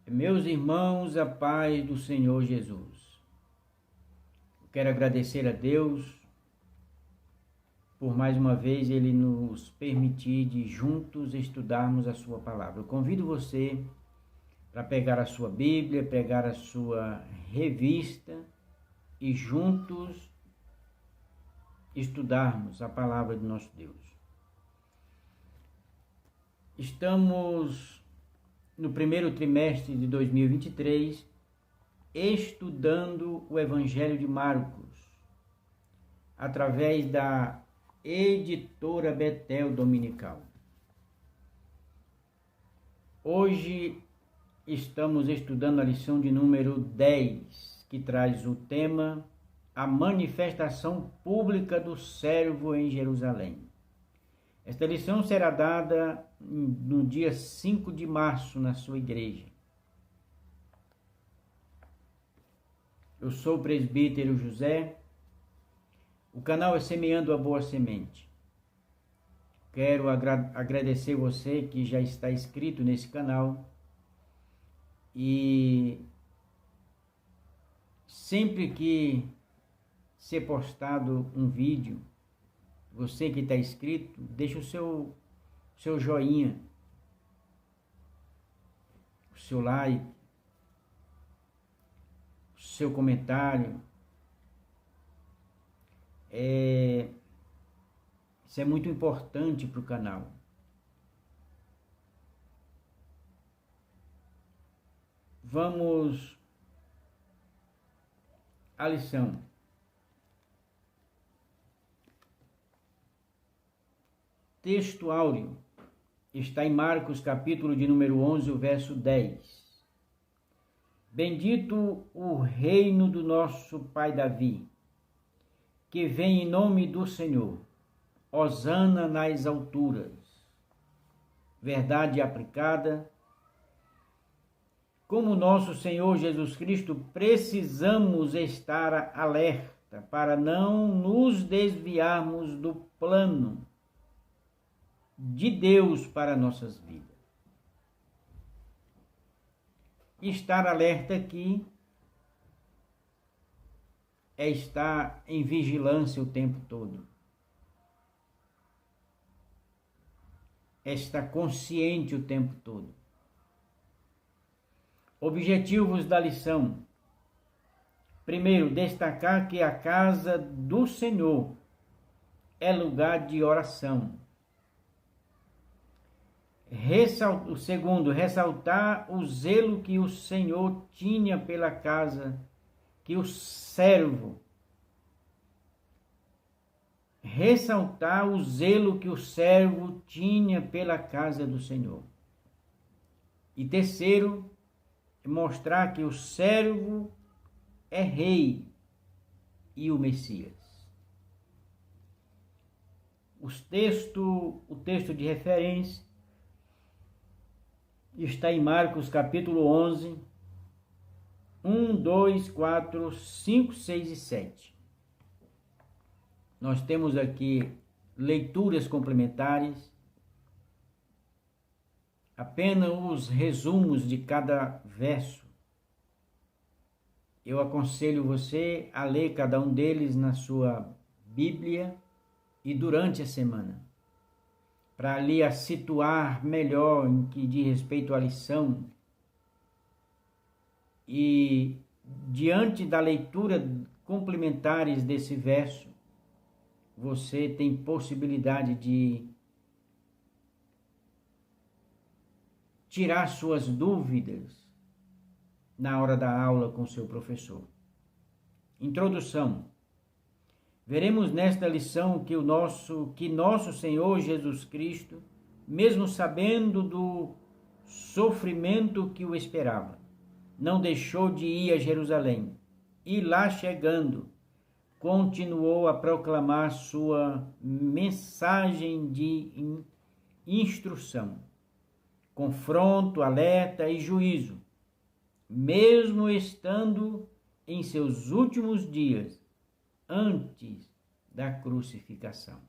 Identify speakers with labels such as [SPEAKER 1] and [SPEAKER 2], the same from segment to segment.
[SPEAKER 1] Meus irmãos, a paz do Senhor Jesus. Quero agradecer a Deus por mais uma vez Ele nos permitir de juntos estudarmos a sua palavra. Eu convido você para pegar a sua Bíblia, pegar a sua revista e juntos estudarmos a palavra de nosso Deus. Estamos no primeiro trimestre de 2023, estudando o Evangelho de Marcos, através da editora Betel Dominical. Hoje estamos estudando a lição de número 10, que traz o tema A Manifestação Pública do Servo em Jerusalém. Esta lição será dada no dia 5 de março na sua igreja. Eu sou o presbítero José. O canal é Semeando a Boa Semente. Quero agradecer você que já está inscrito nesse canal. E sempre que ser postado um vídeo, você que está inscrito, deixa o seu joinha, o seu like, o seu comentário. Isso é muito importante para o canal. Vamos à lição. Texto áureo está em Marcos, capítulo de número 11, o verso 10. Bendito o reino do nosso pai Davi, que vem em nome do Senhor. Hosana nas alturas. Verdade aplicada. Como nosso Senhor Jesus Cristo, precisamos estar alerta para não nos desviarmos do plano de Deus para nossas vidas. Estar alerta aqui é estar em vigilância o tempo todo. É estar consciente o tempo todo. Objetivos da lição. Primeiro, destacar que a casa do Senhor é lugar de oração. O segundo, ressaltar o zelo que o Senhor tinha pela casa, que o servo. Ressaltar o zelo que o servo tinha pela casa do Senhor. E terceiro, mostrar que o servo é rei e o Messias. O texto de referência está em Marcos capítulo 11, 1, 2, 4, 5, 6 e 7. Nós temos aqui leituras complementares, apenas os resumos de cada verso. Eu aconselho você a ler cada um deles na sua Bíblia e durante a semana, para ali a situar melhor em que diz respeito à lição. E diante da leitura complementares desse verso, você tem possibilidade de tirar suas dúvidas na hora da aula com seu professor. Introdução. Veremos nesta lição que nosso Senhor Jesus Cristo, mesmo sabendo do sofrimento que o esperava, não deixou de ir a Jerusalém e lá chegando, continuou a proclamar sua mensagem de instrução, confronto, alerta e juízo, mesmo estando em seus últimos dias, antes da crucificação.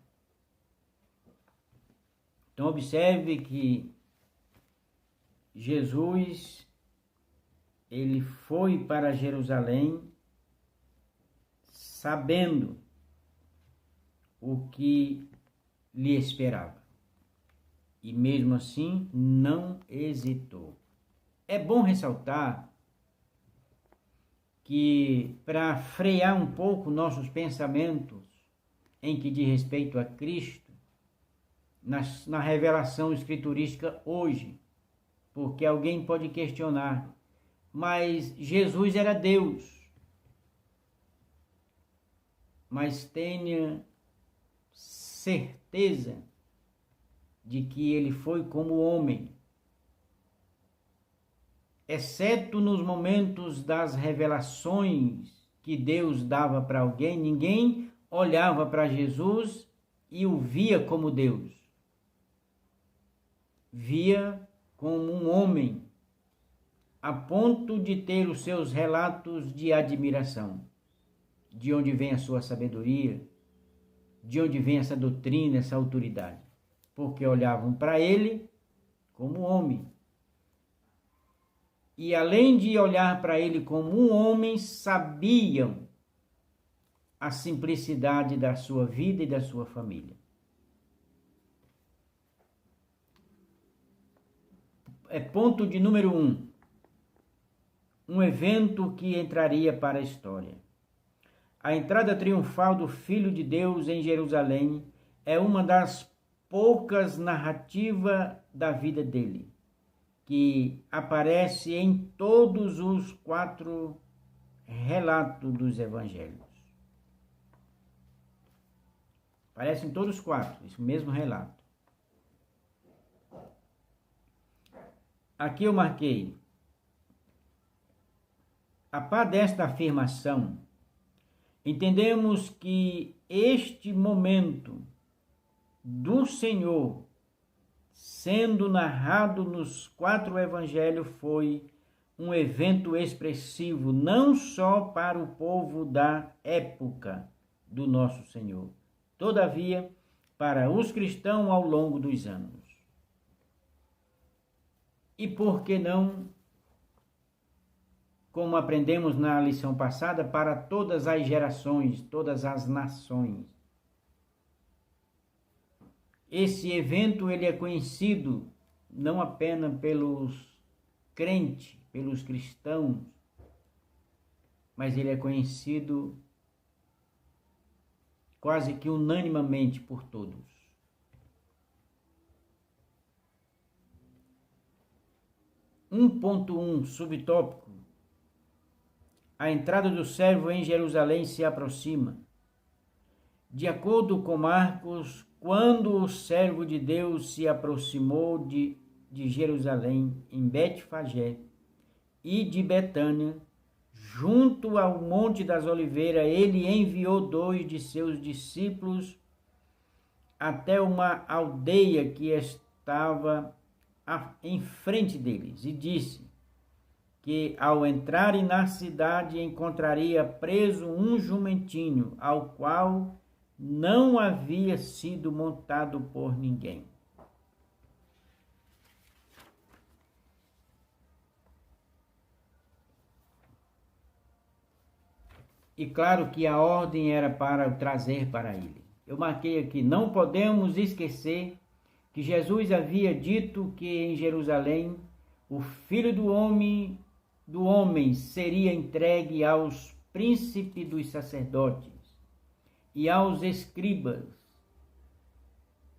[SPEAKER 1] Então observe que Jesus ele foi para Jerusalém sabendo o que lhe esperava. E mesmo assim não hesitou. É bom ressaltar que, para frear um pouco nossos pensamentos em que diz respeito a Cristo, na revelação escriturística hoje, porque alguém pode questionar, mas Jesus era Deus. Mas tenha certeza de que ele foi como homem. Exceto nos momentos das revelações que Deus dava para alguém, ninguém olhava para Jesus e o via como Deus. Via como um homem, a ponto de ter os seus relatos de admiração. De onde vem a sua sabedoria? De onde vem essa doutrina, essa autoridade? Porque olhavam para ele como homem. E além de olhar para ele como um homem, sabiam a simplicidade da sua vida e da sua família. É ponto de número 1. Um evento que entraria para a história. A entrada triunfal do Filho de Deus em Jerusalém é uma das poucas narrativas da vida dele, que aparece em todos os 4 relatos dos evangelhos. Aparece em todos os 4, esse mesmo relato. Aqui eu marquei. A par desta afirmação, entendemos que este momento do Senhor sendo narrado nos 4 evangelhos foi um evento expressivo, não só para o povo da época do nosso Senhor, todavia para os cristãos ao longo dos anos. E por que não, como aprendemos na lição passada, para todas as gerações, todas as nações? Esse evento ele é conhecido não apenas pelos crentes, pelos cristãos, mas ele é conhecido quase que unanimemente por todos. 1.1 subtópico: a entrada do servo em Jerusalém se aproxima. De acordo com Marcos, quando o servo de Deus se aproximou de Jerusalém, em Betfagé e de Betânia, junto ao Monte das Oliveiras, ele enviou 2 de seus discípulos até uma aldeia que estava em frente deles, e disse que ao entrarem na cidade encontraria preso um jumentinho, ao qual não havia sido montado por ninguém. E claro que a ordem era para o trazer para ele. Eu marquei aqui: não podemos esquecer que Jesus havia dito que em Jerusalém o Filho do homem seria entregue aos príncipes dos sacerdotes e aos escribas,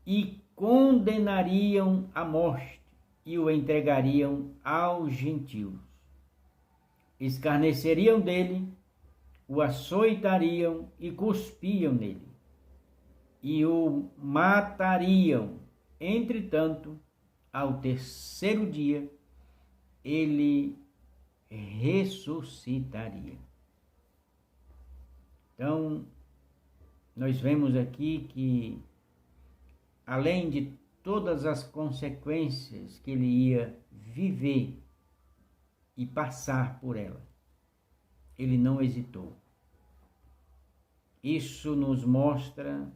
[SPEAKER 1] e condenariam à morte e o entregariam aos gentios. Escarneceriam dele, o açoitariam e cuspiam nele, e o matariam. Entretanto, ao 3º dia, ele ressuscitaria. Então, nós vemos aqui que, além de todas as consequências que ele ia viver e passar por ela, ele não hesitou. Isso nos mostra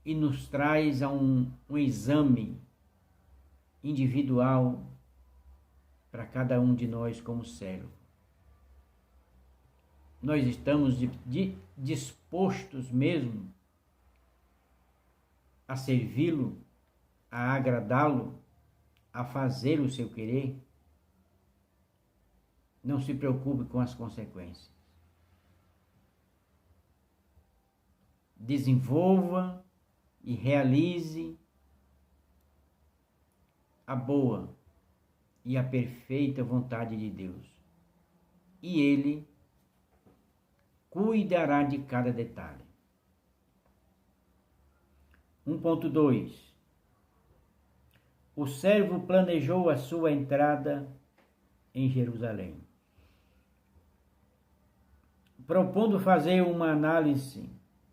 [SPEAKER 1] e nos traz a um exame individual para cada um de nós como servo. Nós estamos dispostos mesmo a servi-lo, a agradá-lo, a fazer o seu querer? Não se preocupe com as consequências. Desenvolva e realize a boa e a perfeita vontade de Deus. E Ele cuidará de cada detalhe. 1.2. O servo planejou a sua entrada em Jerusalém. Propondo fazer uma análise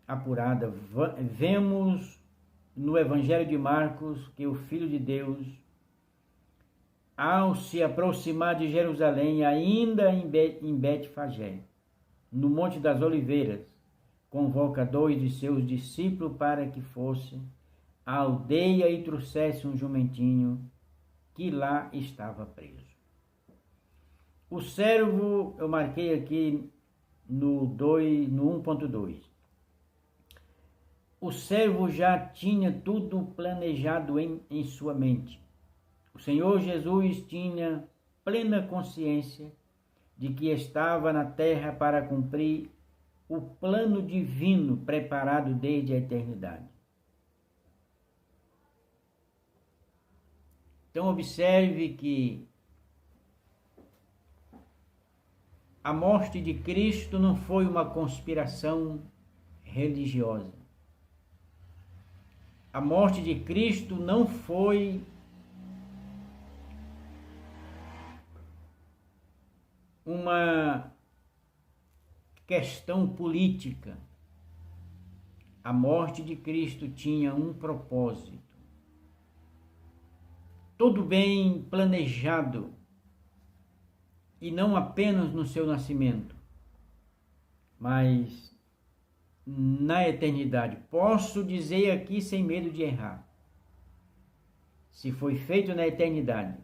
[SPEAKER 1] apurada, vemos no Evangelho de Marcos que o Filho de Deus, ao se aproximar de Jerusalém, ainda em Betfagé, no Monte das Oliveiras, convoca 2 de seus discípulos para que fosse à aldeia e trouxesse um jumentinho que lá estava preso. O servo, eu marquei aqui no 1.2. O servo já tinha tudo planejado em sua mente. O Senhor Jesus tinha plena consciência de que estava na terra para cumprir o plano divino preparado desde a eternidade. Então observe que a morte de Cristo não foi uma conspiração religiosa. A morte de Cristo não foi uma questão política. A morte de Cristo tinha um propósito. Tudo bem planejado, e não apenas no seu nascimento, mas na eternidade. Posso dizer aqui sem medo de errar. Se foi feito na eternidade.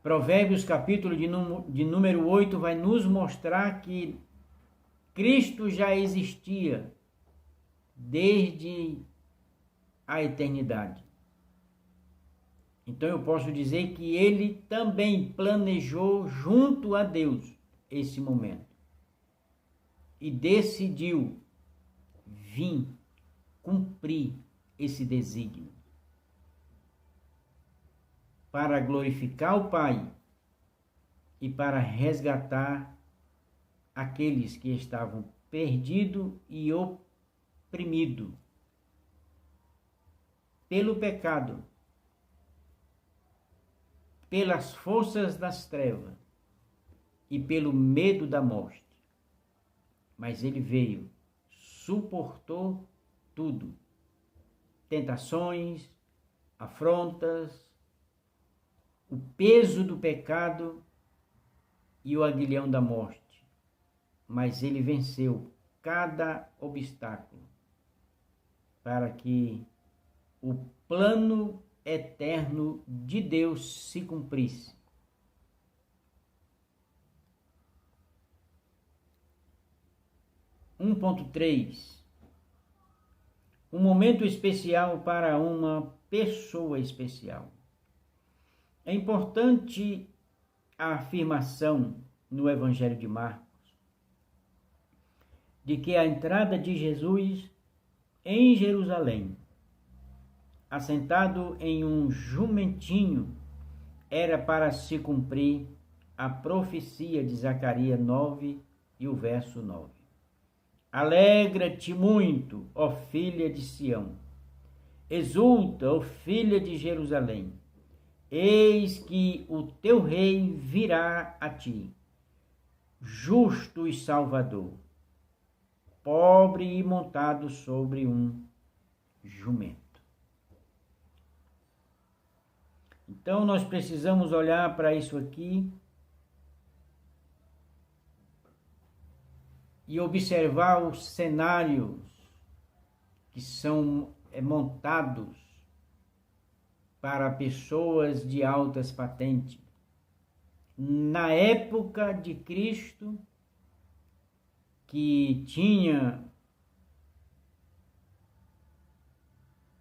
[SPEAKER 1] Provérbios capítulo de número 8 vai nos mostrar que Cristo já existia desde a eternidade. Então eu posso dizer que ele também planejou junto a Deus esse momento. E decidiu vir cumprir esse desígnio para glorificar o Pai e para resgatar aqueles que estavam perdidos e oprimidos pelo pecado, pelas forças das trevas e pelo medo da morte. Mas ele veio, suportou tudo, tentações, afrontas, o peso do pecado e o aguilhão da morte. Mas ele venceu cada obstáculo para que o plano eterno de Deus se cumprisse. Um momento especial para uma pessoa especial. É importante a afirmação no Evangelho de Marcos de que a entrada de Jesus em Jerusalém, assentado em um jumentinho, era para se cumprir a profecia de Zacarias 9 e o verso 9. Alegra-te muito, ó filha de Sião. Exulta, ó filha de Jerusalém. Eis que o teu rei virá a ti, justo e salvador, pobre e montado sobre um jumento. Então nós precisamos olhar para isso aqui e observar os cenários que são montados para pessoas de altas patentes, na época de Cristo, que tinha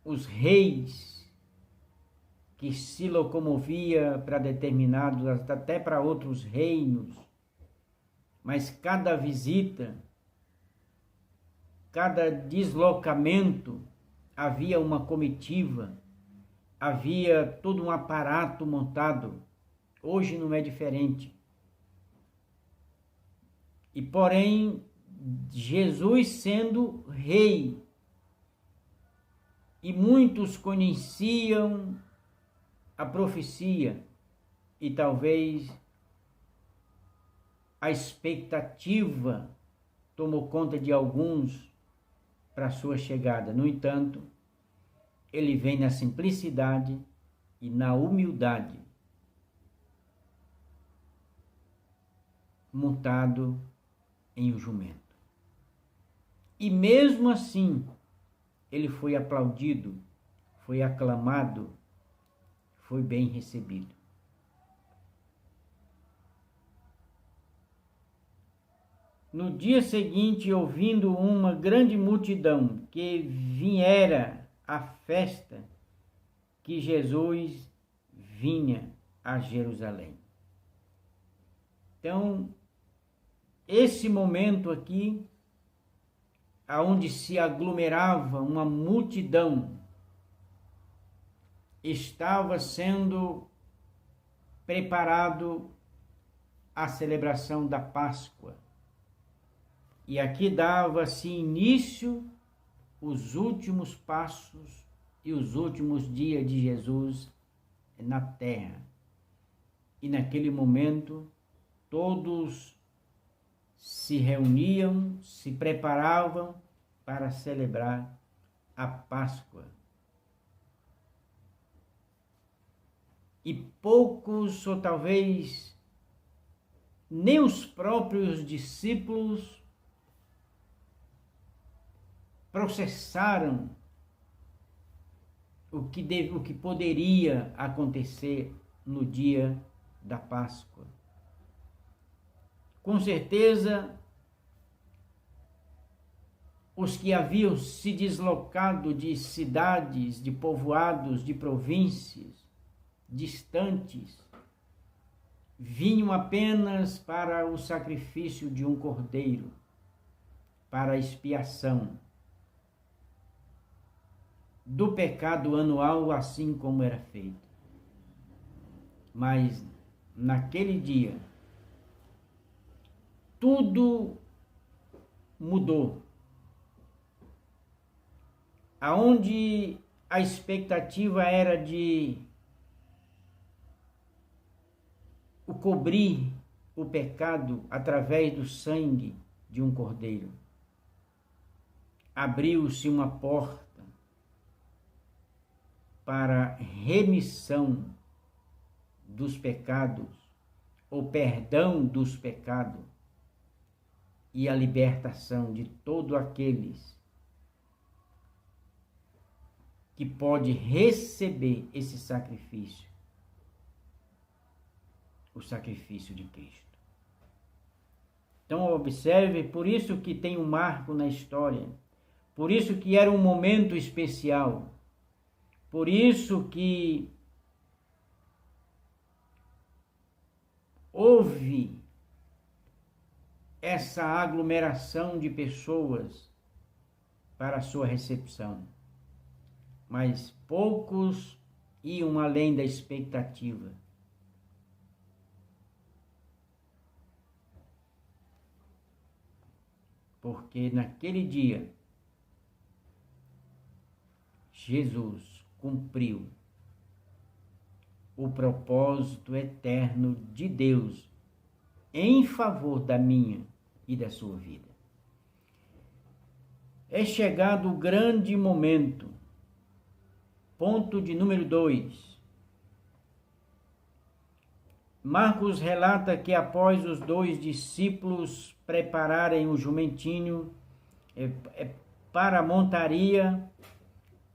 [SPEAKER 1] os reis que se locomovia para determinados, até para outros reinos, mas cada visita, cada deslocamento, havia uma comitiva, havia todo um aparato montado. Hoje não é diferente. E porém, Jesus sendo rei, e muitos conheciam a profecia, e talvez a expectativa tomou conta de alguns para a sua chegada. No entanto, ele vem na simplicidade e na humildade, montado em um jumento. E mesmo assim, ele foi aplaudido, foi aclamado, foi bem recebido. No dia seguinte, ouvindo uma grande multidão que viera à festa, que Jesus vinha a Jerusalém. Então, esse momento aqui, aonde se aglomerava uma multidão, estava sendo preparado a celebração da Páscoa. E aqui dava-se início os últimos passos e os últimos dias de Jesus na terra. E naquele momento, todos se reuniam, se preparavam para celebrar a Páscoa. E poucos, ou talvez nem os próprios discípulos, processaram o que poderia acontecer no dia da Páscoa. Com certeza, os que haviam se deslocado de cidades, de povoados, de províncias distantes, vinham apenas para o sacrifício de um cordeiro, para a expiação do pecado anual, assim como era feito. Mas naquele dia, tudo mudou. Aonde a expectativa era de cobrir o pecado através do sangue de um cordeiro, abriu-se uma porta para remissão dos pecados, ou perdão dos pecados, e a libertação de todos aqueles que pode receber esse sacrifício, o sacrifício de Cristo. Então observe, por isso que tem um marco na história, por isso que era um momento especial, por isso que houve essa aglomeração de pessoas para a sua recepção. Mas poucos iam além da expectativa. Porque naquele dia, Jesus cumpriu o propósito eterno de Deus em favor da minha e da sua vida. É chegado o grande momento. Ponto de número 2. Marcos relata que após os 2 discípulos prepararem o jumentinho para a montaria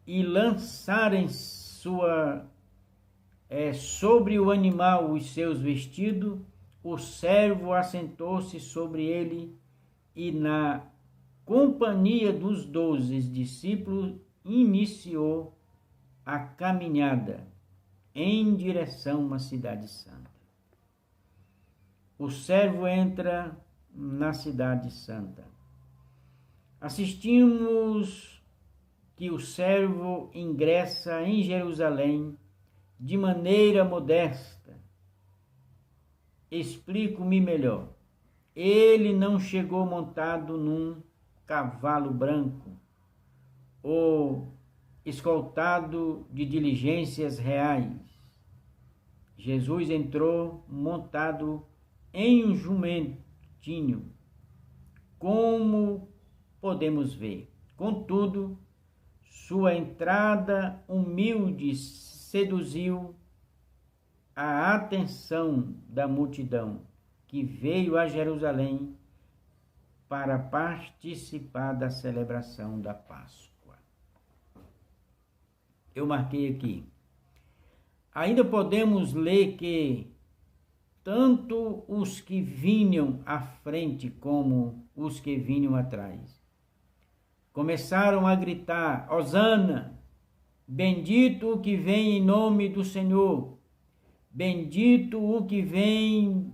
[SPEAKER 1] e lançarem sobre o animal os seus vestidos, o servo assentou-se sobre ele e, na companhia dos 12 discípulos, iniciou a caminhada em direção à cidade santa. O servo entra na cidade santa. Assistimos que o servo ingressa em Jerusalém de maneira modesta. Explico-me melhor. Ele não chegou montado num cavalo branco ou escoltado de diligências reais. Jesus entrou montado em um jumentinho, como podemos ver. Contudo, sua entrada humilde seduziu a atenção da multidão que veio a Jerusalém para participar da celebração da Páscoa. Eu marquei aqui. Ainda podemos ler que tanto os que vinham à frente como os que vinham atrás começaram a gritar: Hosana, bendito o que vem em nome do Senhor, bendito o que vem,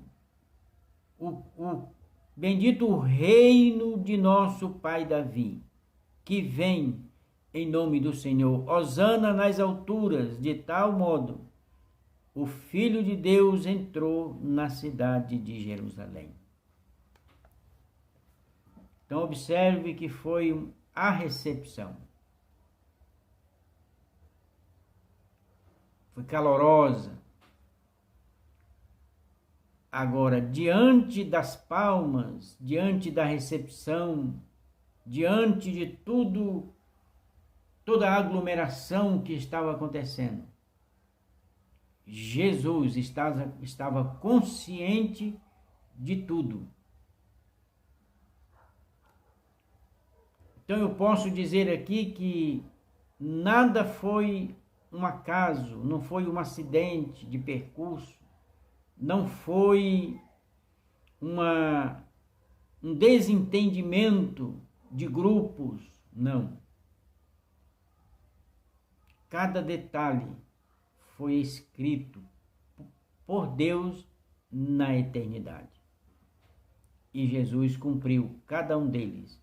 [SPEAKER 1] bendito o reino de nosso pai Davi, que vem em nome do Senhor. Hosana nas alturas, de tal modo o Filho de Deus entrou na cidade de Jerusalém. Então observe que foi a recepção. Foi calorosa. Agora, diante das palmas, diante da recepção, diante de tudo, toda a aglomeração que estava acontecendo, Jesus estava consciente de tudo. Então eu posso dizer aqui que nada foi um acaso, não foi um acidente de percurso, não foi um desentendimento de grupos, não. Cada detalhe foi escrito por Deus na eternidade. E Jesus cumpriu cada um deles,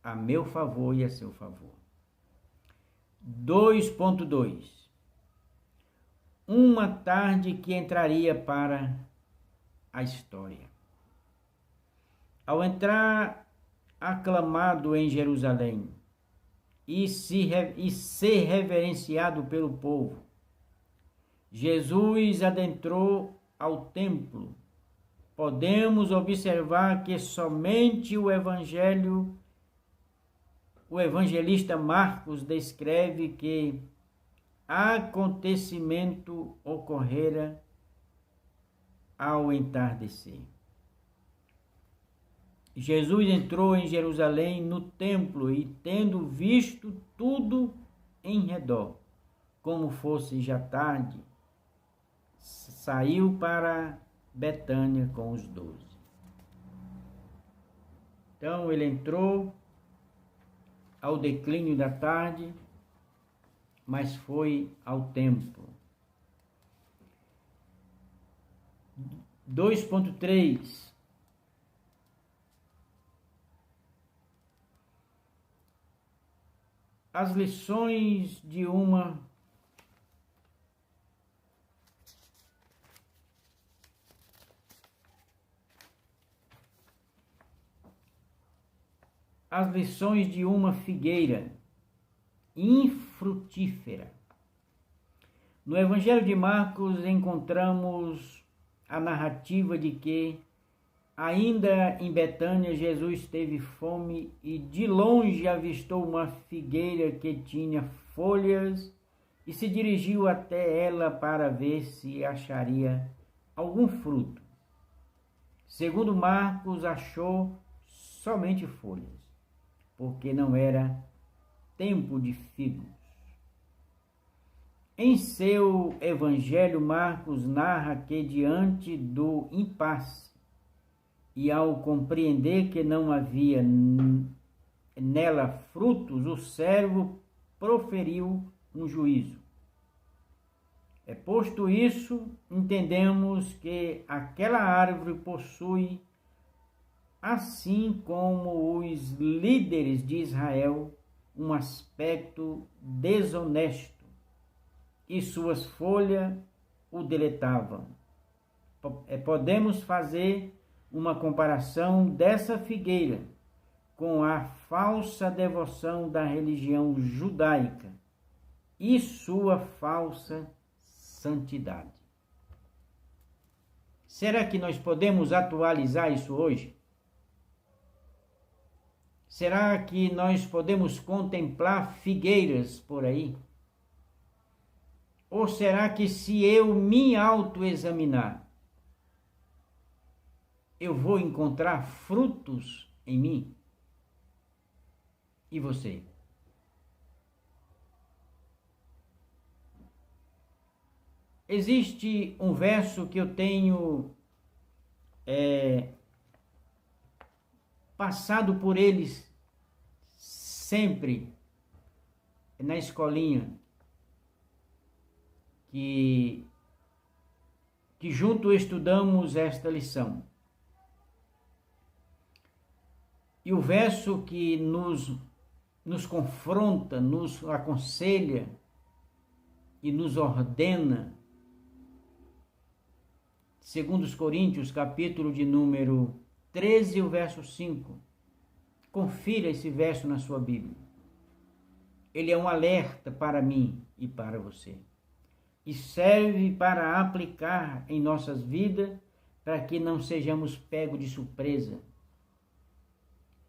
[SPEAKER 1] a meu favor e a seu favor. 2.2 Uma tarde que entraria para a história. Ao entrar aclamado em Jerusalém e ser reverenciado pelo povo, Jesus adentrou ao templo. Podemos observar que somente o evangelista Marcos descreve que acontecimento ocorrera ao entardecer. Jesus entrou em Jerusalém no templo e, tendo visto tudo em redor, como fosse já tarde, saiu para Betânia com os 12. Então ele entrou ao declínio da tarde, mas foi ao templo. 2.3 As lições de uma figueira infrutífera. No Evangelho de Marcos encontramos a narrativa de que, ainda em Betânia, Jesus teve fome e de longe avistou uma figueira que tinha folhas e se dirigiu até ela para ver se acharia algum fruto. Segundo Marcos, achou somente folhas, porque não era tempo de figos. Em seu evangelho, Marcos narra que, diante do impasse e ao compreender que não havia nela frutos, o servo proferiu um juízo. Posto isso, entendemos que aquela árvore possui, assim como os líderes de Israel, um aspecto desonesto, e suas folhas o deletavam. Podemos fazer uma comparação dessa figueira com a falsa devoção da religião judaica e sua falsa santidade. Será que nós podemos atualizar isso hoje? Será que nós podemos contemplar figueiras por aí? Ou será que, se eu me autoexaminar, eu vou encontrar frutos em mim? E você? Existe um verso que eu tenho passado por eles sempre na escolinha, que junto estudamos esta lição. E o verso que nos confronta, nos aconselha e nos ordena, segundo os Coríntios, capítulo de número 13, o verso 5. Confira esse verso na sua Bíblia. Ele é um alerta para mim e para você. E serve para aplicar em nossas vidas, para que não sejamos pegos de surpresa,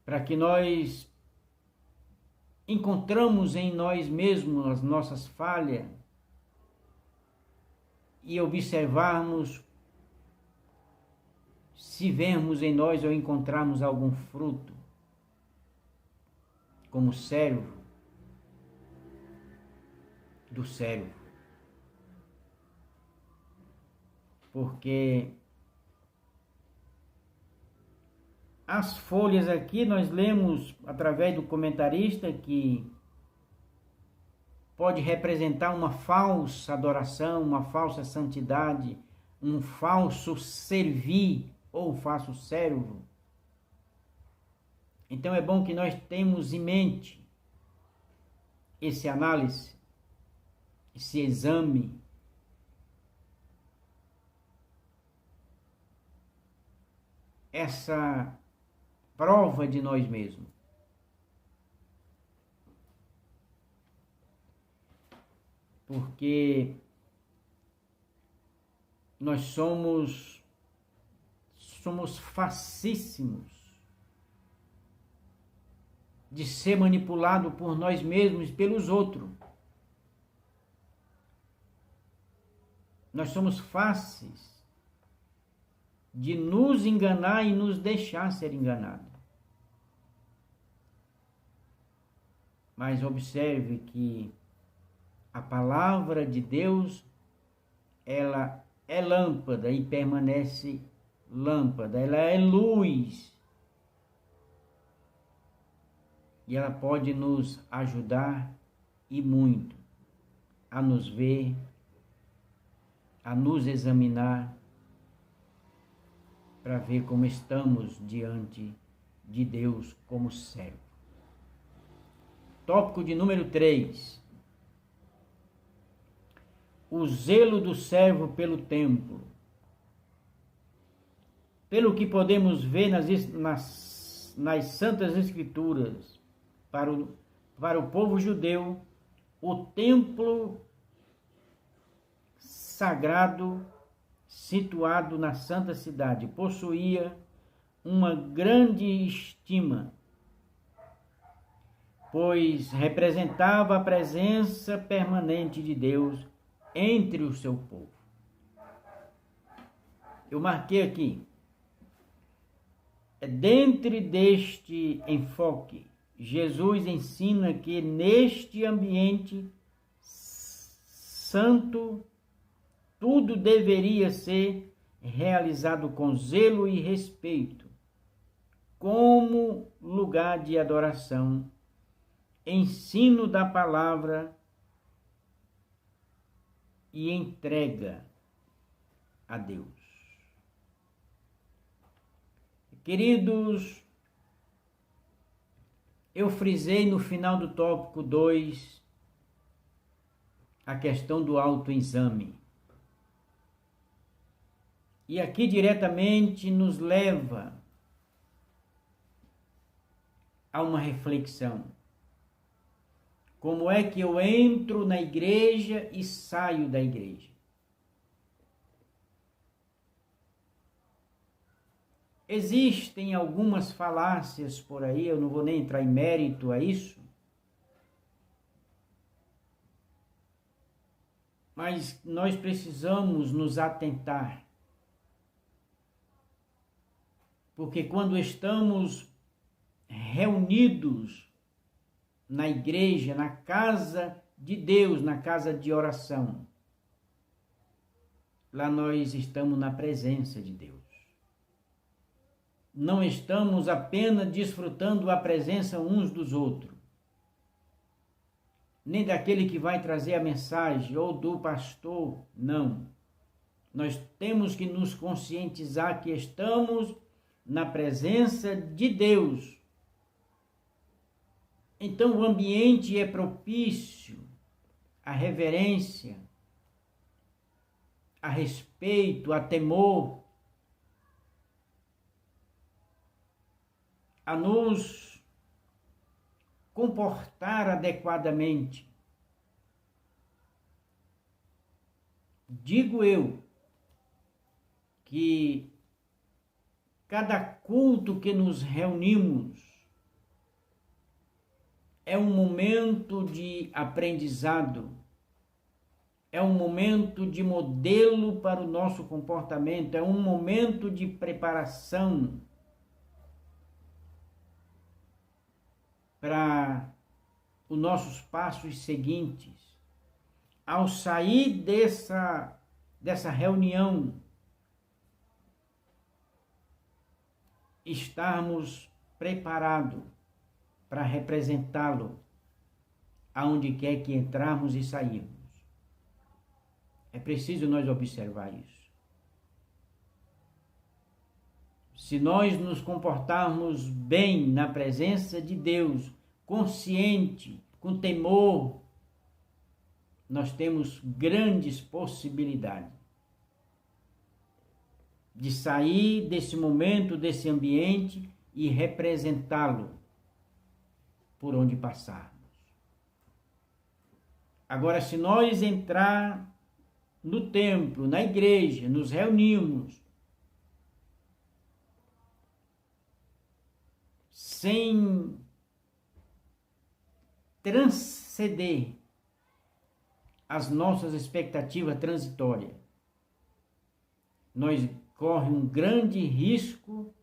[SPEAKER 1] para que nós encontramos em nós mesmos as nossas falhas e observarmos se vemos em nós ou encontrarmos algum fruto, como servo do servo. Porque as folhas aqui nós lemos através do comentarista que pode representar uma falsa adoração, uma falsa santidade, um falso servir ou falso servo. Então é bom que nós tenhamos em mente esse análise, esse exame, essa prova de nós mesmos. Porque nós somos facíssimos de ser manipulado por nós mesmos e pelos outros. Nós somos fáceis de nos enganar e nos deixar ser enganados. Mas observe que a palavra de Deus, ela é lâmpada e permanece lâmpada, ela é luz. E ela pode nos ajudar e muito a nos ver, a nos examinar, para ver como estamos diante de Deus como servo. Tópico de número 3. O zelo do servo pelo templo. Pelo que podemos ver nas Santas Escrituras, para o povo judeu, o templo sagrado situado na Santa Cidade possuía uma grande estima, pois representava a presença permanente de Deus entre o seu povo. Eu marquei aqui, dentro deste enfoque, Jesus ensina que neste ambiente, santo, tudo deveria ser realizado com zelo e respeito, como lugar de adoração, ensino da palavra e entrega a Deus. Queridos, eu frisei no final do tópico 2 a questão do autoexame. E aqui diretamente nos leva a uma reflexão. Como é que eu entro na igreja e saio da igreja? Existem algumas falácias por aí, eu não vou nem entrar em mérito a isso, mas nós precisamos nos atentar, porque quando estamos reunidos na igreja, na casa de Deus, na casa de oração, lá nós estamos na presença de Deus. Não estamos apenas desfrutando a presença uns dos outros, nem daquele que vai trazer a mensagem ou do pastor, não. Nós temos que nos conscientizar que estamos na presença de Deus. Então o ambiente é propício à reverência, a respeito, a temor, a nos comportar adequadamente. Digo eu que cada culto que nos reunimos é um momento de aprendizado, é um momento de modelo para o nosso comportamento, é um momento de preparação para os nossos passos seguintes. Ao sair dessa reunião, estarmos preparados para representá-lo aonde quer que entrarmos e sairmos. É preciso nós observar isso. Se nós nos comportarmos bem na presença de Deus, consciente, com temor, nós temos grandes possibilidades de sair desse momento, desse ambiente e representá-lo por onde passarmos. Agora, se nós entrar no templo, na igreja, nos reunimos, sem transcender as nossas expectativas transitórias, nós corremos um grande risco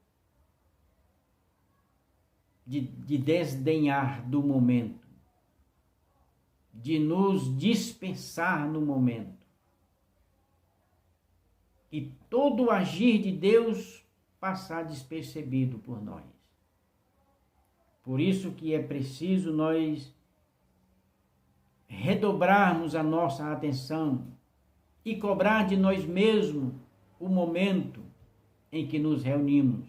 [SPEAKER 1] de desdenhar do momento, de nos dispensar no momento. E todo o agir de Deus passar despercebido por nós. Por isso que é preciso nós redobrarmos a nossa atenção e cobrar de nós mesmos o momento em que nos reunimos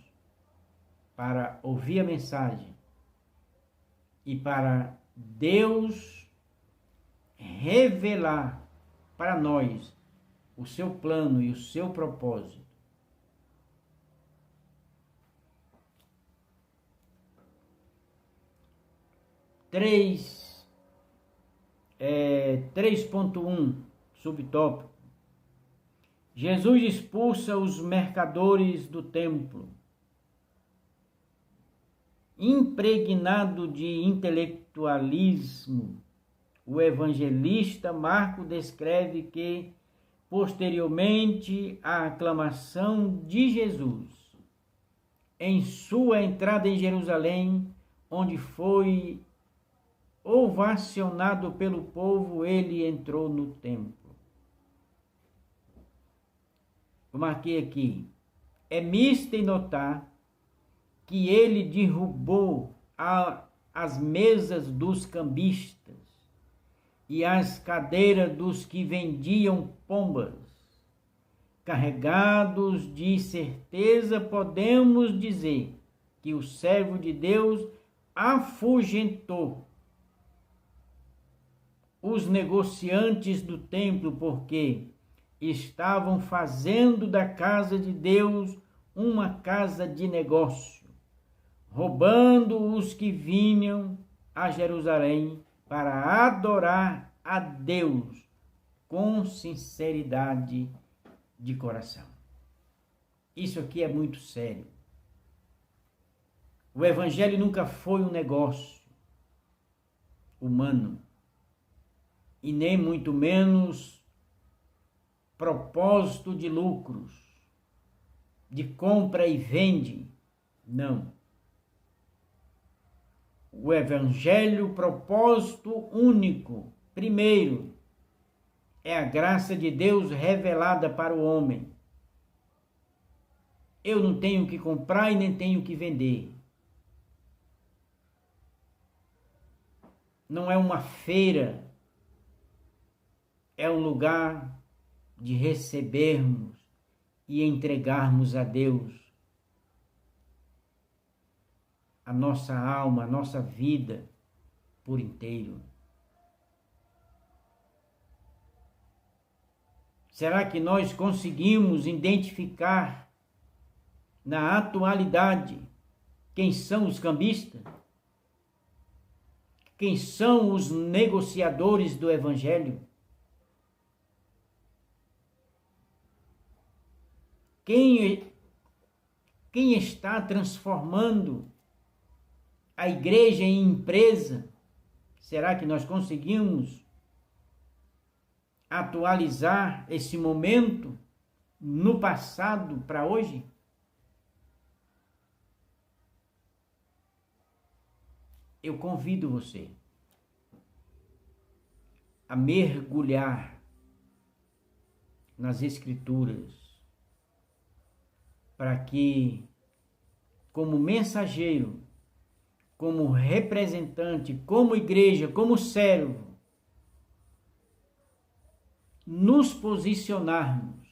[SPEAKER 1] para ouvir a mensagem e para Deus revelar para nós o seu plano e o seu propósito. Três 3.1, subtópico. Jesus expulsa os mercadores do templo. Impregnado de intelectualismo, o evangelista Marcos descreve que, posteriormente à aclamação de Jesus, em sua entrada em Jerusalém, onde foi ovacionado pelo povo, ele entrou no templo. eu marquei aqui, é mister notar que ele derrubou as mesas dos cambistas e as cadeiras dos que vendiam pombas. Carregados de certeza, podemos dizer que o servo de Deus afugentou os negociantes do templo, porque estavam fazendo da casa de Deus uma casa de negócio, roubando os que vinham a Jerusalém para adorar a Deus com sinceridade de coração. Isso aqui é muito sério. O evangelho nunca foi um negócio humano e nem muito menos propósito de lucros, de compra e vende. Não. O evangelho, propósito único, primeiro, é a graça de Deus revelada para o homem. Eu não tenho que comprar e nem tenho que vender. Não é uma feira, é um lugar de recebermos e entregarmos a Deus a nossa alma, a nossa vida por inteiro. Será que nós conseguimos identificar na atualidade quem são os cambistas? Quem são os negociadores do evangelho? Quem está transformando a igreja em empresa? Será que nós conseguimos atualizar esse momento no passado para hoje? Eu convido você a mergulhar nas Escrituras para que, como mensageiro, como representante, como igreja, como servo, nos posicionarmos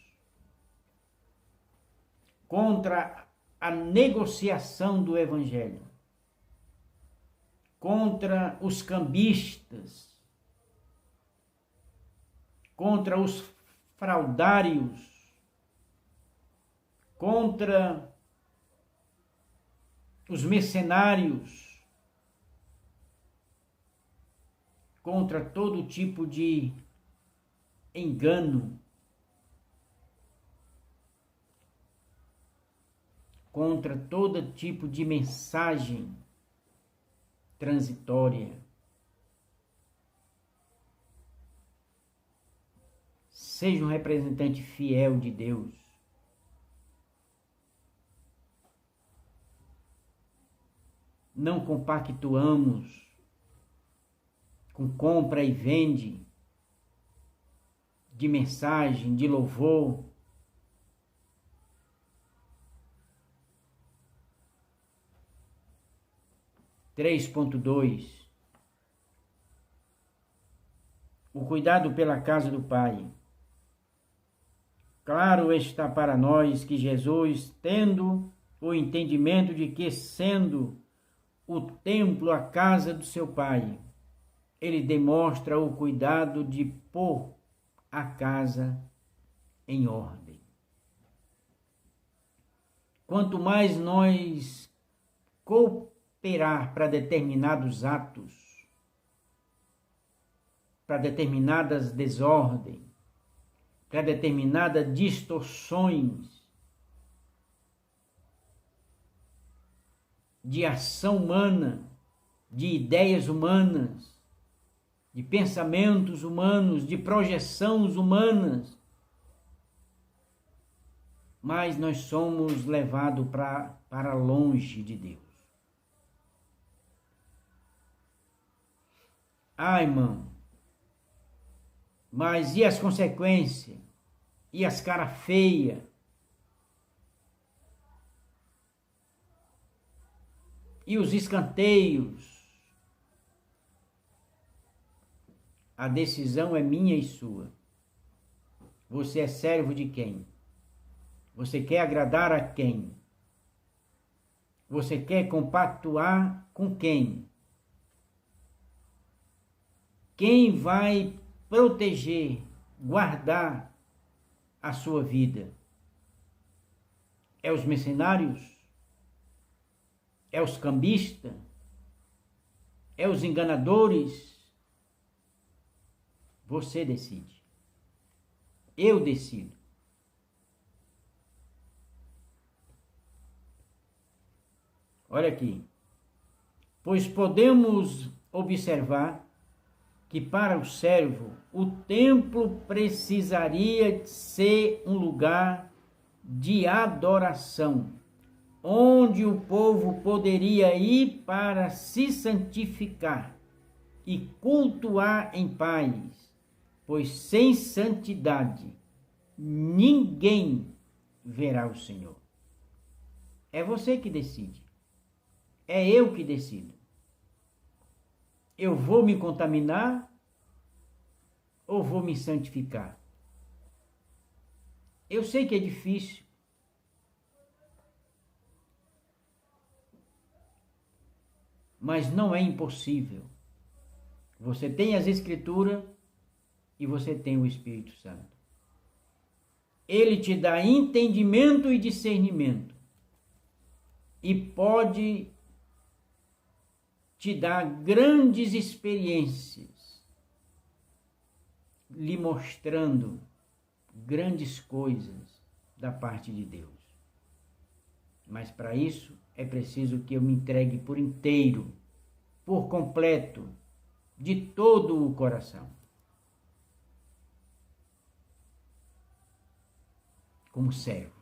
[SPEAKER 1] contra a negociação do evangelho, contra os cambistas, contra os fraudários, contra os mercenários, contra todo tipo de engano, contra todo tipo de mensagem transitória. Seja um representante fiel de Deus. Não compactuamos com compra e vende de mensagem, de louvor. (3.2) O cuidado pela casa do Pai. Claro está para nós que Jesus, tendo o entendimento de que, sendo o templo a casa do seu Pai, ele demonstra o cuidado de pôr a casa em ordem. Quanto mais nós cooperar para determinados atos, para determinadas desordens, para determinadas distorções de ação humana, de ideias humanas, de pensamentos humanos, de projeções humanas, mas nós somos levados para longe de Deus. Ah, irmão, mas e as consequências? E as caras feias? e os escanteios. A decisão é minha e sua. Você é servo de quem? Você quer agradar a quem? Você quer compactuar com quem? Quem vai proteger, guardar a sua vida? É os mercenários? É os cambistas? É os enganadores? Você decide. Eu decido. Olha aqui. Pois podemos observar que para o servo o templo precisaria ser um lugar de adoração, onde o povo poderia ir para se santificar e cultuar em paz, pois sem santidade ninguém verá o Senhor. É você que decide. É eu que decido. Eu vou me contaminar ou vou me santificar? Eu sei que é difícil. Mas não é impossível. Você tem as Escrituras e você tem o Espírito Santo. Ele te dá entendimento e discernimento. E pode te dar grandes experiências, lhe mostrando grandes coisas da parte de Deus. Mas para isso é preciso que eu me entregue por inteiro, por completo, de todo o coração. Como servo.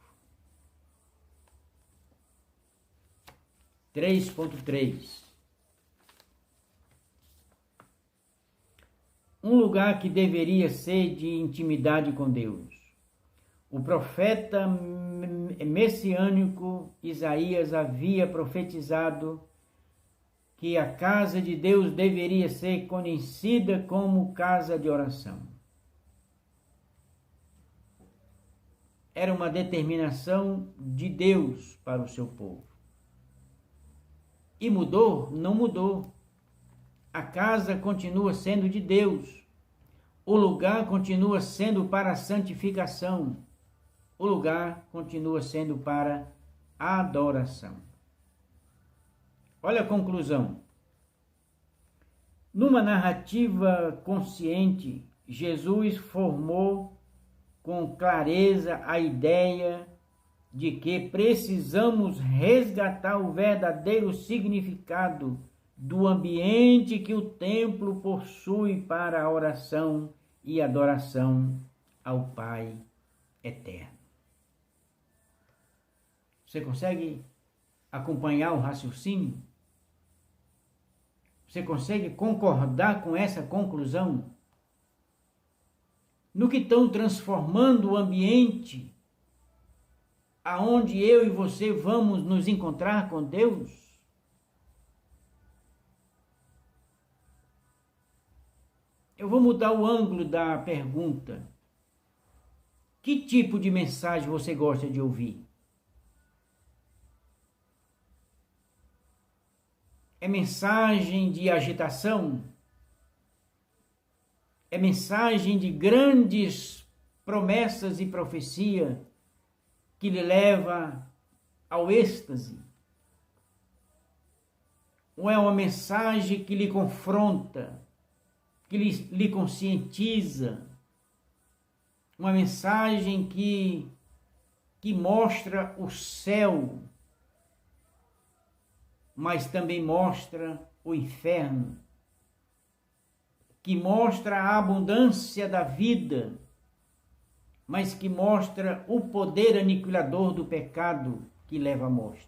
[SPEAKER 1] 3.3 Um lugar que deveria ser de intimidade com Deus. O profeta messiânico Isaías havia profetizado que a casa de Deus deveria ser conhecida como casa de oração. Era uma determinação de Deus para o seu povo. E mudou? Não mudou. A casa continua sendo de Deus. O lugar continua sendo para a santificação. O lugar continua sendo para a adoração. Olha a conclusão. Numa narrativa consciente, Jesus formou com clareza a ideia de que precisamos resgatar o verdadeiro significado do ambiente que o templo possui para a oração e adoração ao Pai eterno. Você consegue acompanhar o raciocínio? Você consegue concordar com essa conclusão? No que estão transformando o ambiente aonde eu e você vamos nos encontrar com Deus? Eu vou mudar o ângulo da pergunta. Que tipo de mensagem você gosta de ouvir? É mensagem de agitação? É mensagem de grandes promessas e profecia que lhe leva ao êxtase? Ou é uma mensagem que lhe confronta, que lhe conscientiza? Uma mensagem que mostra o céu, mas também mostra o inferno, que mostra a abundância da vida, mas que mostra o poder aniquilador do pecado que leva à morte.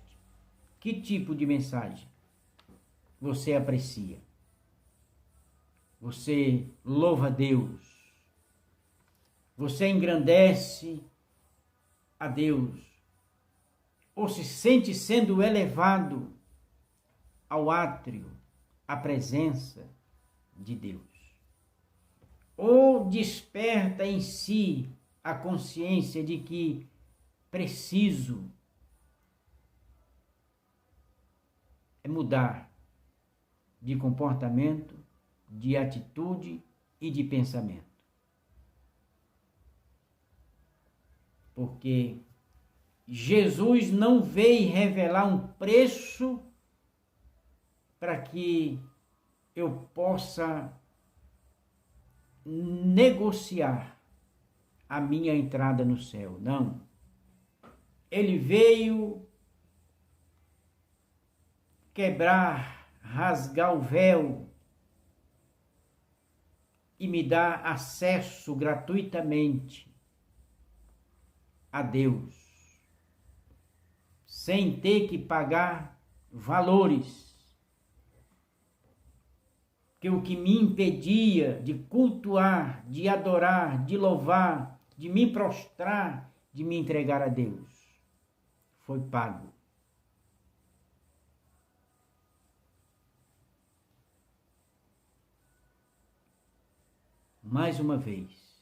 [SPEAKER 1] Que tipo de mensagem você aprecia? Você louva a Deus? Você engrandece a Deus? Ou se sente sendo elevado ao átrio, à presença de Deus. Ou desperta em si a consciência de que preciso mudar de comportamento, de atitude e de pensamento. Porque Jesus não veio revelar um preço para que eu possa negociar a minha entrada no céu. Não. Ele veio quebrar, rasgar o véu e me dar acesso gratuitamente a Deus, sem ter que pagar valores. Que o que me impedia de cultuar, de adorar, de louvar, de me prostrar, de me entregar a Deus, foi pago. Mais uma vez,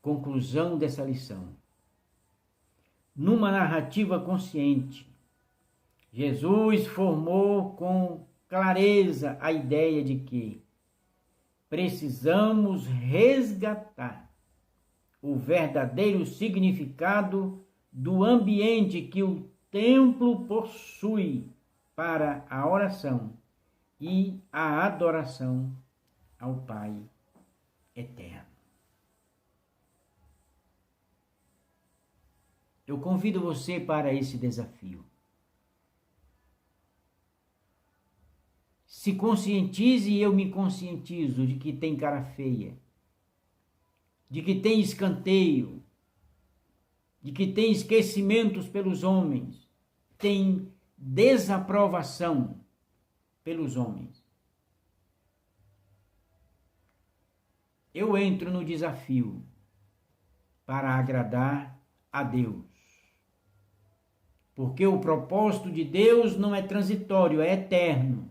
[SPEAKER 1] conclusão dessa lição. Numa narrativa consciente, Jesus formou com clareza a ideia de que precisamos resgatar o verdadeiro significado do ambiente que o templo possui para a oração e a adoração ao Pai eterno. Eu convido você para esse desafio. Se conscientize e eu me conscientizo de que tem cara feia, de que tem escanteio, de que tem esquecimentos pelos homens, tem desaprovação pelos homens. Eu entro no desafio para agradar a Deus. Porque o propósito de Deus não é transitório, é eterno.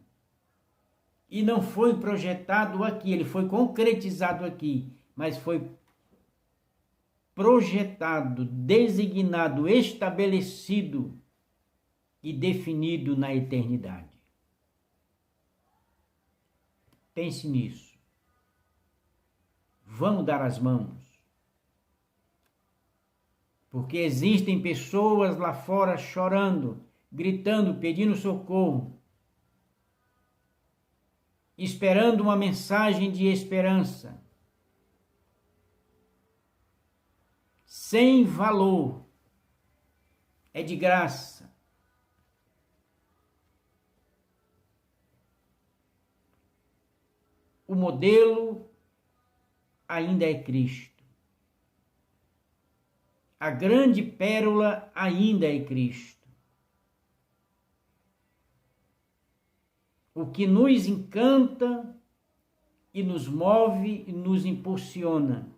[SPEAKER 1] E não foi projetado aqui, ele foi concretizado aqui, mas foi projetado, designado, estabelecido e definido na eternidade. Pense nisso. Vamos dar as mãos. Porque existem pessoas lá fora chorando, gritando, pedindo socorro, esperando uma mensagem de esperança, sem valor, é de graça. O modelo ainda é Cristo. A grande pérola ainda é Cristo. O que nos encanta e nos move e nos impulsiona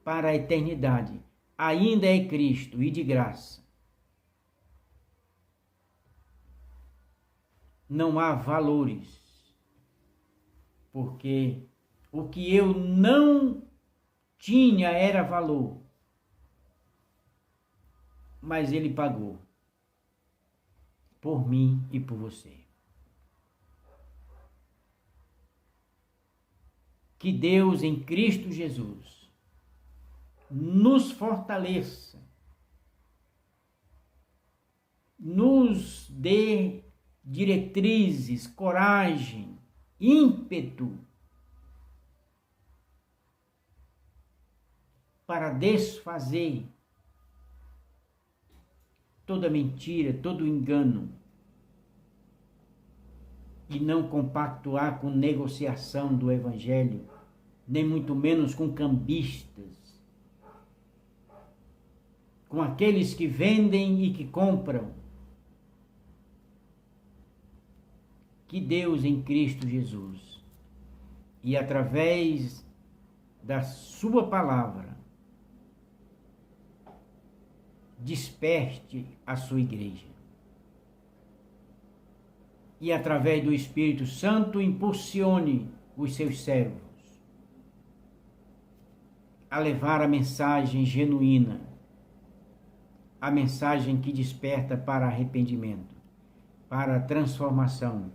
[SPEAKER 1] para a eternidade ainda é Cristo e de graça. Não há valores, porque o que eu não tinha era valor, mas ele pagou por mim e por você. Que Deus em Cristo Jesus nos fortaleça, nos dê diretrizes, coragem, ímpeto para desfazer toda mentira, todo engano e não compactuar com negociação do Evangelho, nem muito menos com cambistas, com aqueles que vendem e que compram. Que Deus em Cristo Jesus e através da sua palavra desperte a sua igreja e, através do Espírito Santo, impulsione os seus servos a levar a mensagem genuína, a mensagem que desperta para arrependimento, para transformação,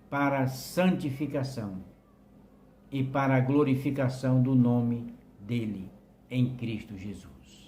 [SPEAKER 1] para santificação e para a glorificação do nome dele em Cristo Jesus.